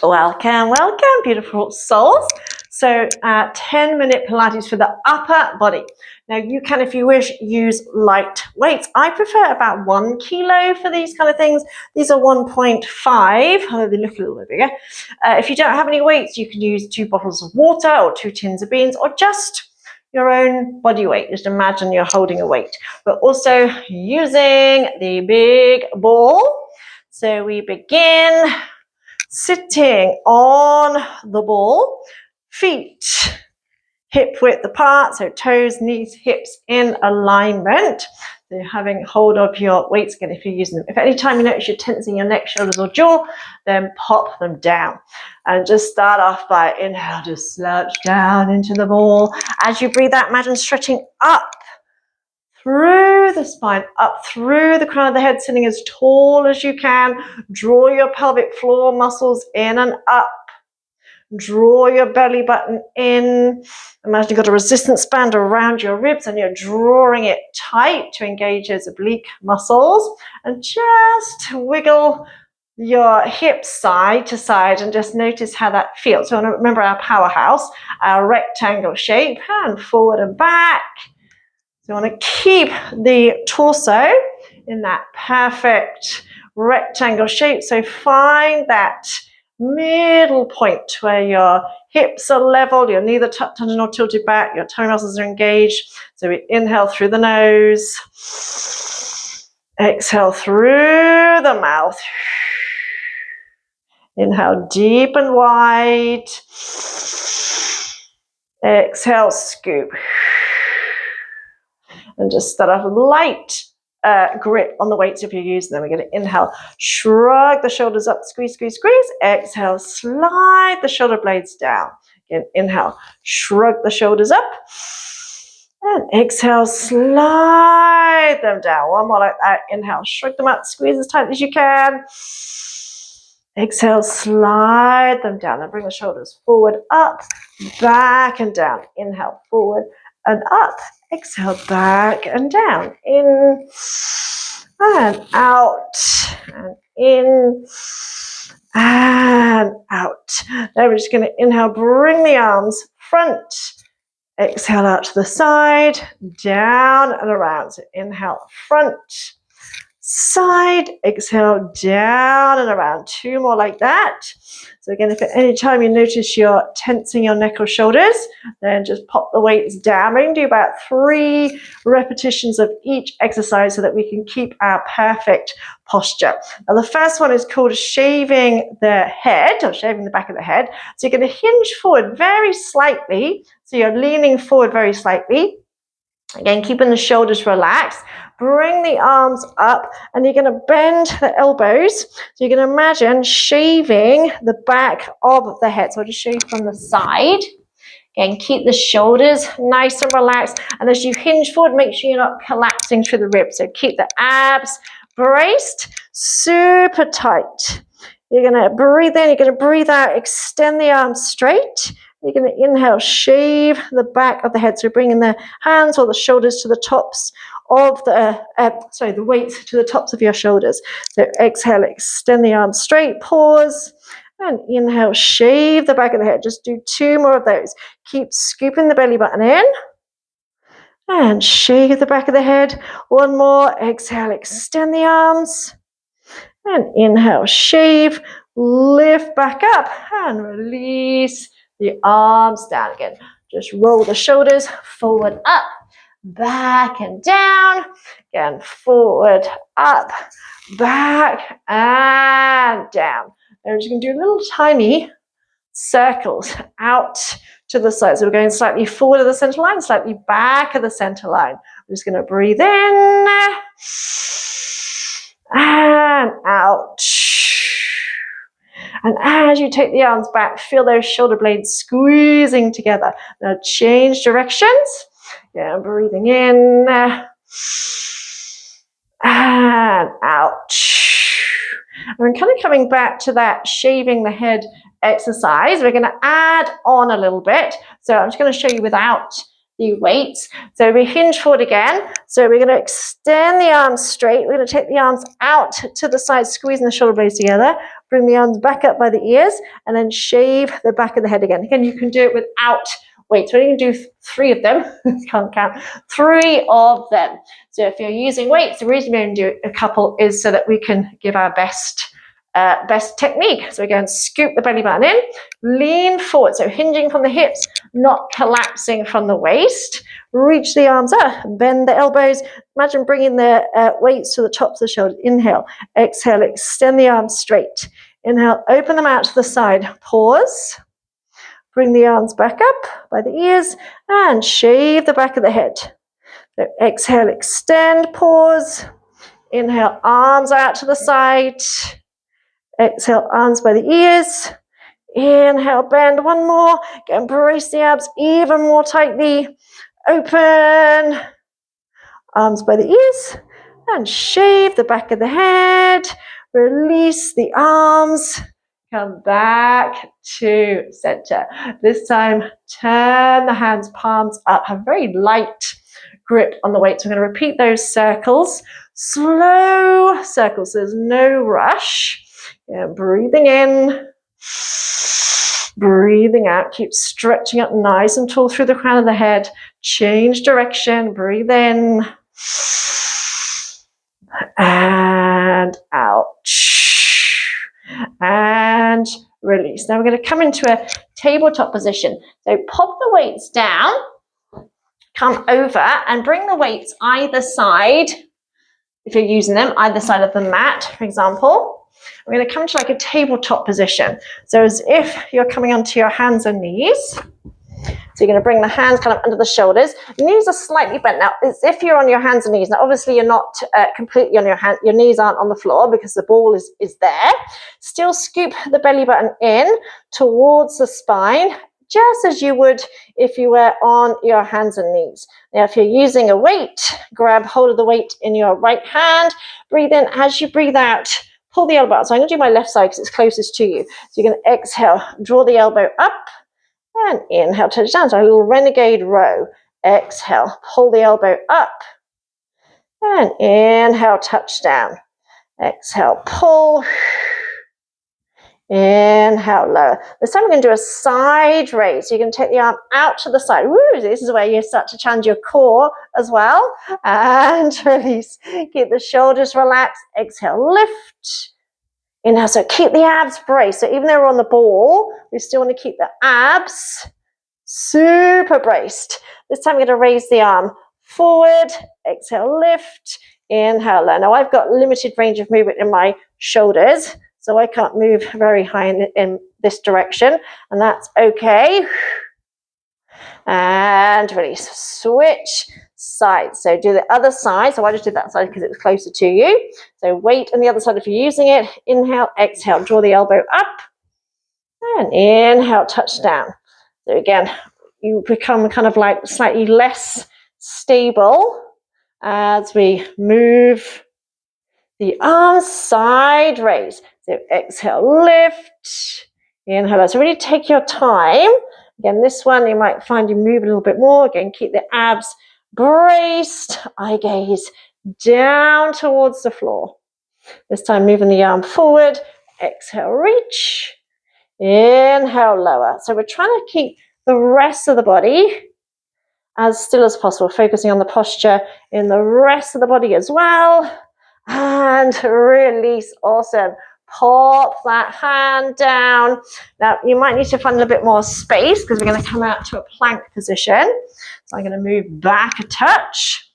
Welcome, welcome, beautiful souls. So 10-minute Pilates for the upper body. Now you can, if you wish, use light weights. I prefer about 1 kilo for these kind of things. These are 1.5, although they look a little bit bigger. If you don't have any weights, you can use 2 bottles of water or 2 tins of beans or just your own body weight. Just imagine you're holding a weight. But also using the big ball. So we begin sitting on the ball, feet hip width apart, so toes, knees, hips in alignment. So you're having hold of your weights again if you're using them. If at any time you notice you're tensing your neck, shoulders or jaw, then pop them down. And just start off by inhale, just slouch down into the ball. As you breathe out, imagine stretching up through the spine, up through the crown of the head, sitting as tall as you can. Draw your pelvic floor muscles in and up. Draw your belly button in. Imagine you've got a resistance band around your ribs and you're drawing it tight to engage those oblique muscles. And just wiggle your hips side to side and just notice how that feels. So remember our powerhouse, our rectangle shape, and forward and back. So you want to keep the torso in that perfect rectangle shape. So find that middle point where your hips are level, you're neither tucked under nor tilted back, your toe muscles are engaged. So we inhale through the nose, exhale through the mouth. Inhale deep and wide. Exhale, scoop. And just start off with light grip on the weights if you're using them. We're going to inhale, shrug the shoulders up, squeeze, squeeze, squeeze. Exhale, slide the shoulder blades down. Again, inhale, shrug the shoulders up. And exhale, slide them down. One more like that. Inhale, shrug them up, squeeze as tight as you can. Exhale, slide them down. And bring the shoulders forward, up, back and down. Inhale, forward and up. Exhale, back and down. In and out. And in and out. Now we're just going to inhale, bring the arms front. Exhale out to the side, down and around. So inhale, front, side, exhale, down and around. 2 more like that. So again, if at any time you notice you're tensing your neck or shoulders, then just pop the weights down. We can do about 3 repetitions of each exercise so that we can keep our perfect posture. Now the first one is called shaving the head, or shaving the back of the head. So you're going to hinge forward very slightly. So you're leaning forward very slightly. Again, keeping the shoulders relaxed. Bring the arms up and you're going to bend the elbows. So you're going to imagine shaving the back of the head. So I'll just show you from the side. Again, keep the shoulders nice and relaxed. And as you hinge forward, make sure you're not collapsing through the ribs. So keep the abs braced, super tight. You're going to breathe in, you're going to breathe out, extend the arms straight. You're going to inhale, shave the back of the head. So bringing the hands or the shoulders to the tops of the, the weights to the tops of your shoulders. So exhale, extend the arms straight, pause, and inhale, shave the back of the head. Just do 2 more of those. Keep scooping the belly button in. And shave the back of the head. 1 more, exhale, extend the arms. And inhale, shave, lift back up, and release the arms down again. Just roll the shoulders forward, up, back and down. Again, forward, up, back and down. And we're just going to do little tiny circles out to the side. So we're going slightly forward of the center line, slightly back of the center line. We're just going to breathe in and out. And as you take the arms back, feel those shoulder blades squeezing together. Now change directions. Yeah, breathing in and out. And we're kind of coming back to that shaving the head exercise. We're going to add on a little bit. So I'm just going to show you without the weights. So we hinge forward again. So we're going to extend the arms straight. We're going to take the arms out to the side, squeezing the shoulder blades together. Bring the arms back up by the ears and then shave the back of the head again. Again, you can do it without weights. We're going to do 3 of them. Can't count. 3 of them. So if you're using weights, the reason we're going to do a couple is so that we can give our best technique. So again, scoop the belly button in, lean forward. So hinging from the hips, not collapsing from the waist. Reach the arms up, bend the elbows. Imagine bringing the weights to the tops of the shoulders. Inhale, exhale, extend the arms straight. Inhale, open them out to the side. Pause. Bring the arms back up by the ears and shave the back of the head. So exhale, extend, pause. Inhale, arms out to the side. Exhale, arms by the ears. Inhale, bend one more. Embrace the abs even more tightly. Open. Arms by the ears. And shave the back of the head. Release the arms. Come back to center. This time, turn the hands, palms up. Have a very light grip on the weights. We're going to repeat those circles. Slow circles. There's no rush. Yeah, breathing in, breathing out. Keep stretching up nice and tall through the crown of the head. Change direction. Breathe in and out. And release. Now we're going to come into a tabletop position. So pop the weights down, come over and bring the weights either side, if you're using them, either side of the mat, for example. We're going to come to like a tabletop position. So as if you're coming onto your hands and knees. So you're going to bring the hands kind of under the shoulders. Knees are slightly bent. Now, as if you're on your hands and knees. Now, obviously, you're not completely on your hand. Your knees aren't on the floor because the ball is there. Still scoop the belly button in towards the spine, just as you would if you were on your hands and knees. Now, if you're using a weight, grab hold of the weight in your right hand. Breathe in. As you breathe out, pull the elbow out. So I'm going to do my left side because it's closest to you. So you're going to exhale, draw the elbow up. And inhale, touch down. So a little renegade row. Exhale, pull the elbow up. And inhale, touch down. Exhale, pull. Inhale, lower. This time we're going to do a side raise. So you're going to take the arm out to the side. Woo, this is where you start to challenge your core as well. And release. Keep the shoulders relaxed. Exhale, lift. Inhale, so keep the abs braced. So even though we're on the ball, we still want to keep the abs super braced. This time we're going to raise the arm forward. Exhale, lift. Inhale, low. Now I've got limited range of movement in my shoulders, so I can't move very high in this direction, and that's okay. And release. Switch sides. So do the other side. So I just did that side because it was closer to you. So weight on the other side if you're using it. Inhale, exhale, draw the elbow up. And inhale, touch down. So again, you become kind of like slightly less stable as we move the arms, side raise. So exhale, lift. Inhale. So really take your time. Again, this one you might find you move a little bit more. Again, keep the abs braced. Eye gaze down towards the floor. This time moving the arm forward. Exhale, reach. Inhale, lower. So we're trying to keep the rest of the body as still as possible, focusing on the posture in the rest of the body as well. And release. Awesome. Pop that hand down. Now, you might need to find a little bit more space because we're going to come out to a plank position. So I'm going to move back a touch.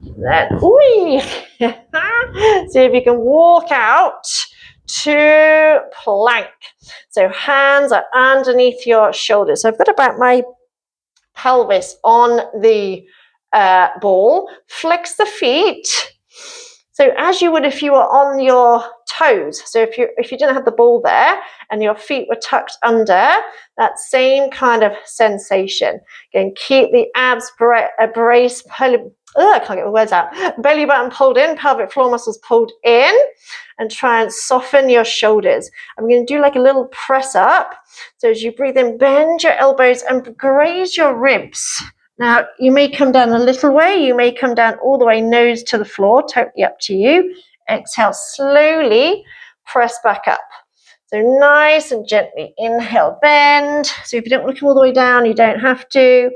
Then, see if you can walk out to plank. So hands are underneath your shoulders. So I've got about my pelvis on the ball. Flex the feet. So as you would if you were on your toes. So if you didn't have the ball there and your feet were tucked under, that same kind of sensation. Again, keep the abs braced. I can't get the words out. Belly button pulled in, pelvic floor muscles pulled in, and try and soften your shoulders. I'm going to do like a little press up. So as you breathe in, bend your elbows and graze your ribs. Now, you may come down a little way. You may come down all the way, nose to the floor, totally up to you. Exhale, slowly press back up. So nice and gently inhale, bend. So if you don't want to come all the way down, you don't have to.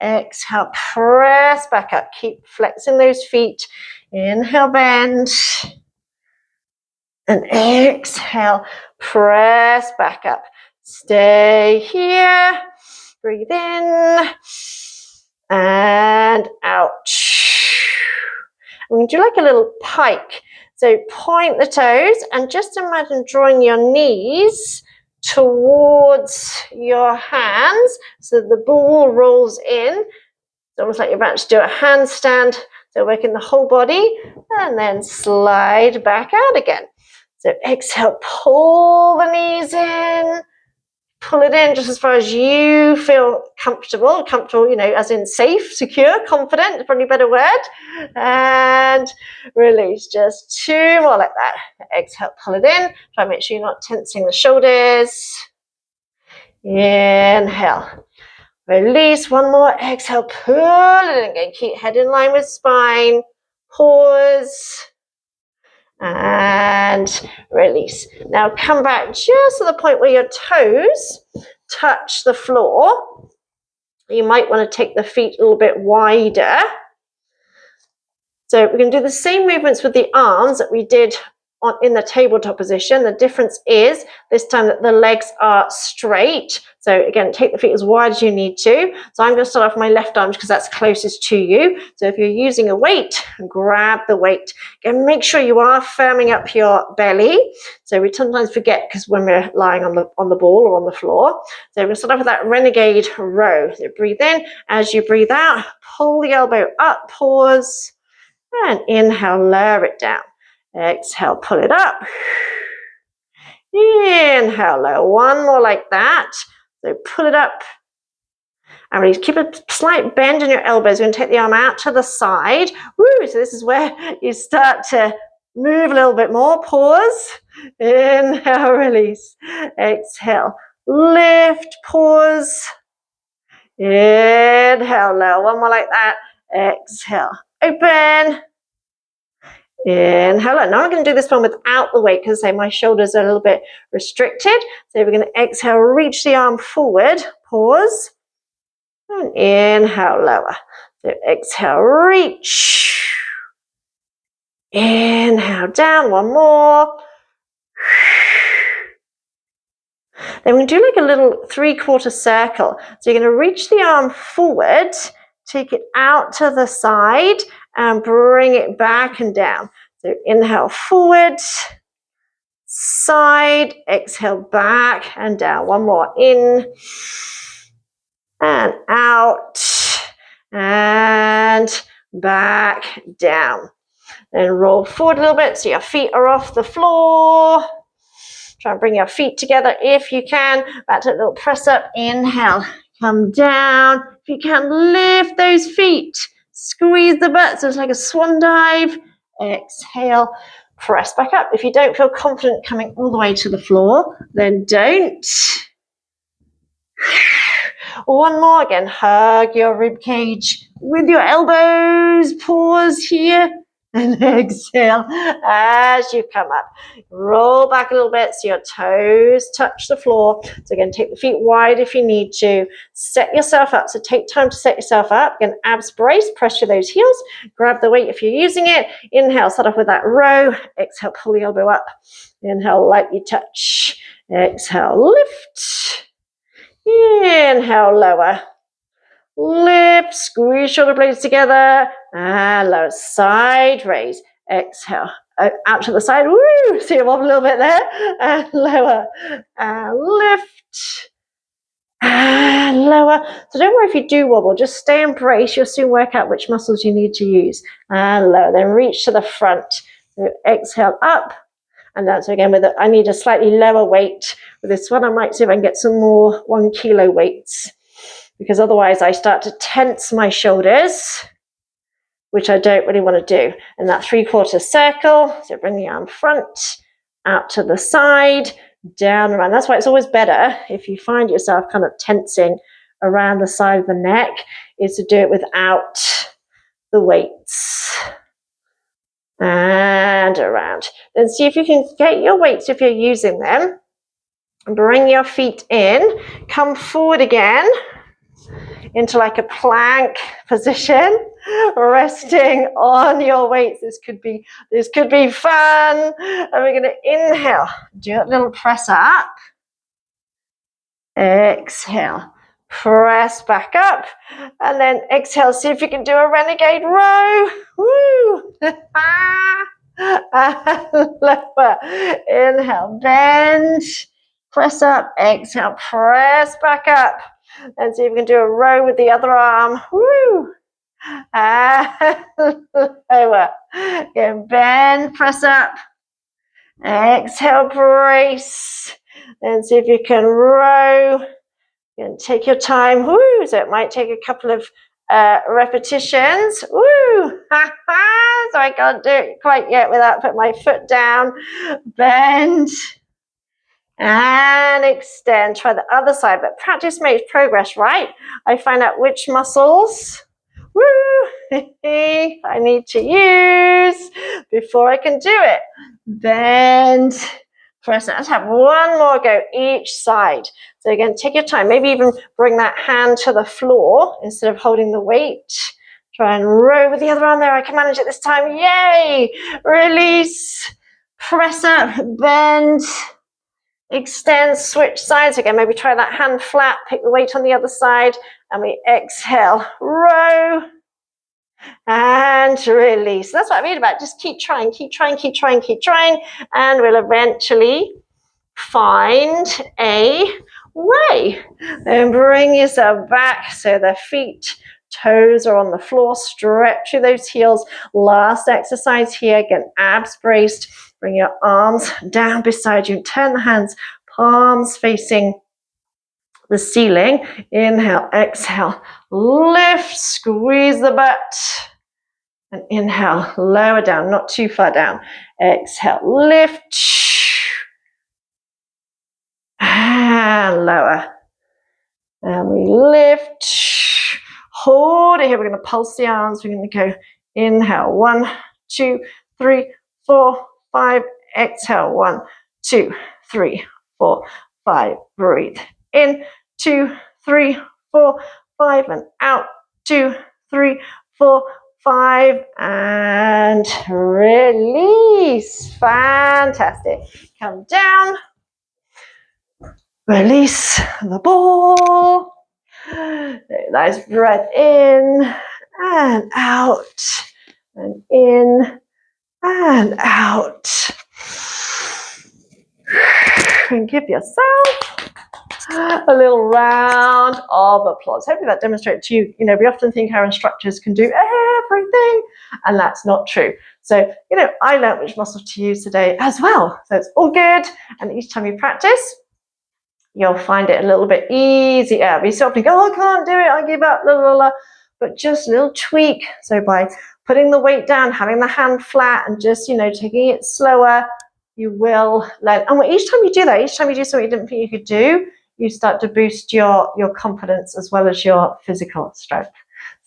Exhale, press back up. Keep flexing those feet. Inhale, bend. And exhale, press back up. Stay here. Breathe in and out. I'm going to do like a little pike. So point the toes and just imagine drawing your knees towards your hands so that the ball rolls in. It's almost like you're about to do a handstand. So working the whole body and then slide back out again. So exhale, pull the knees in. Pull it in just as far as you feel comfortable, you know, as in safe, secure, confident, probably a better word. And release, just 2 more like that. Exhale, pull it in. Try and make sure you're not tensing the shoulders. Inhale. Release, 1 more. Exhale, pull it in again. Keep head in line with spine. Pause. And release. Now come back just to the point where your toes touch the floor. You might want to take the feet a little bit wider. So we're going to do the same movements with the arms that we did in the tabletop position. The difference is this time that the legs are straight. So again, take the feet as wide as you need to. So I'm going to start off my left arm because that's closest to you. So if you're using a weight, grab the weight. Again, make sure you are firming up your belly. So we sometimes forget because when we're lying on the ball or on the floor. So we're going to start off with that renegade row. So breathe in. As you breathe out, pull the elbow up, pause, and inhale, lower it down. Exhale, pull it up. Inhale, low. 1 more like that. So pull it up. And release. Keep a slight bend in your elbows. You're going to take the arm out to the side. Woo! So this is where you start to move a little bit more. Pause. Inhale, release. Exhale, lift, pause. Inhale, low. 1 more like that. Exhale, open. Inhale. Now I'm going to do this one without the weight because my shoulders are a little bit restricted. So we're going to exhale, reach the arm forward, pause, and inhale, lower. So exhale, reach. Inhale, down, 1 more. Then we do like a little 3/4 circle. So you're going to reach the arm forward, take it out to the side, and bring it back and down. So inhale forward, side, exhale back and down. 1 more, in and out and back down. Then roll forward a little bit so your feet are off the floor. Try and bring your feet together if you can. Back to a little press up. Inhale, come down. If you can, lift those feet. Squeeze the butt so it's like a swan dive. Exhale, press back up. If you don't feel confident coming all the way to the floor, then don't. 1 more again. Hug your rib cage with your elbows. Pause here. And exhale as you come up. Roll back a little bit so your toes touch the floor. So again, take the feet wide if you need to. Set yourself up. So take time to set yourself up. Again, abs brace, pressure those heels. Grab the weight if you're using it. Inhale, start off with that row. Exhale, pull the elbow up. Inhale, lightly touch. Exhale, lift. Inhale, lower. Lift, squeeze shoulder blades together, and lower, side raise. Exhale, out to the side. Woo! See you wobble a little bit there, and lower, and lift, and lower. So don't worry if you do wobble, just stay and brace. You'll soon work out which muscles you need to use. And lower, then reach to the front. So exhale up and down. So again, I need a slightly lower weight. With this one, I might see if I can get some more 1 kilo weights, because otherwise I start to tense my shoulders, which I don't really want to do. And that 3/4 circle, so bring the arm front, out to the side, down, around. That's why it's always better if you find yourself kind of tensing around the side of the neck, is to do it without the weights. And around. Then see if you can get your weights if you're using them Bring your feet in. Come forward again into like a plank position, resting on your weights. This could be fun. And we're going to inhale. Do a little press up. Exhale. Press back up. And then exhale. See if you can do a renegade row. Woo! And lower. Inhale. Bend. Press up. Exhale. Press back up. And see if you can do a row with the other arm. Woo! And lower. Again, bend, press up. Exhale, brace. Then see if you can row. And take your time. Woo! So it might take a couple of repetitions. Woo! So I can't do it quite yet without putting my foot down. Bend. And extend. Try the other side, but practice makes progress, right? I find out which muscles I need to use before I can do it. Bend, press it. Let's have one more go each side. So again, take your time. Maybe even bring that hand to the floor instead of holding the weight. Try and row with the other arm there. I can manage it this time. Yay! Release, press up, bend. Extend, switch sides again. Maybe try that hand flat, pick the weight on the other side, and we exhale, row, and release. That's what I mean about just keep trying, and we'll eventually find a way. Then bring yourself back so the feet, toes are on the floor. Stretch through those heels. Last exercise here. Get abs braced. Bring your arms down beside you. Turn the hands, palms facing the ceiling. Inhale, exhale, lift, squeeze the butt. And inhale, lower down, not too far down. Exhale, lift. And lower. And we lift. Hold it here. We're going to pulse the arms. We're going to go inhale. 1, 2, 3, 4, 5. Exhale. 1, 2, 3, 4, 5. Breathe in. 2, 3, 4, 5. And out. 2, 3, 4, 5. And release. Fantastic. Come down. Release the ball. Nice breath in and out. And in and out. And give yourself a little round of applause. Hopefully that demonstrates to you, we often think our instructors can do everything, and that's not true. So, I learned which muscles to use today as well. So it's all good. And each time you practice, you'll find it a little bit easier. You sort of think, I can't do it, I give up, blah, blah, blah. But just a little tweak. So by putting the weight down, having the hand flat, and just, taking it slower, you will learn. And each time you do that, each time you do something you didn't think you could do, you start to boost your confidence as well as your physical strength.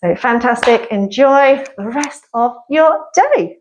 So fantastic. Enjoy the rest of your day.